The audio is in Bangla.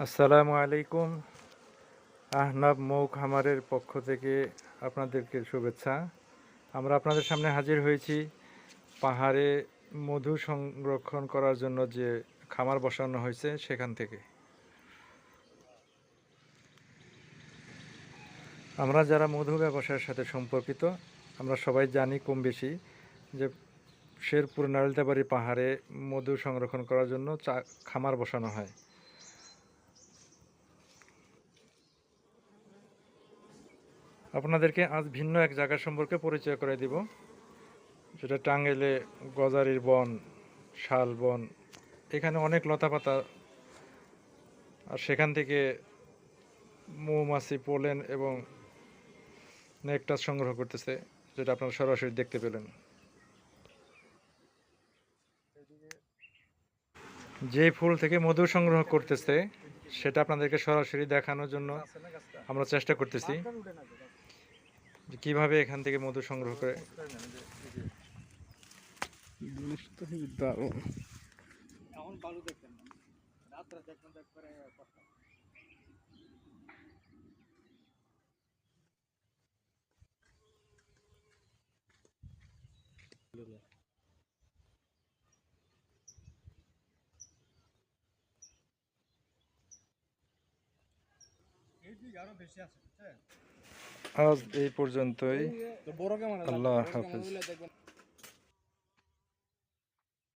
আসসালামু আলাইকুম। আহনাব মৌ খামারের পক্ষ থেকে আপনাদেরকে শুভেচ্ছা। আমরা আপনাদের সামনে হাজির হয়েছি পাহাড়ে মধু সংরক্ষণ করার জন্য যে খামার বসানো হয়েছে সেখান থেকে। আমরা যারা মধু ব্যবসায়ের সাথে সম্পর্কিত আমরা সবাই জানি কম বেশি যে শেরপুর নারুলতাবাড়ি পাহাড়ে মধু সংরক্ষণ করার জন্য খামার বসানো হয়। আপনাদেরকে আজ ভিন্ন এক জায়গা সম্পর্কে পরিচয় করে দিব, যেটা টাঙ্গাইলে গজারির বন, শাল বন, এখানে অনেক লতাপাতা, আর সেখান থেকে মৌমাছি পোলেন এবং নেকটাস সংগ্রহ করতেছে, যেটা আপনারা সরাসরি দেখতে পেলেন। যে ফুল থেকে মধু সংগ্রহ করতেছে সেটা আপনাদেরকে সরাসরি দেখানোর জন্য আমরা চেষ্টা করতেছি যে কিভাবে এখান থেকে মধু সংগ্রহ করে। আজ এই পর্যন্তই। আল্লাহ হাফেজ।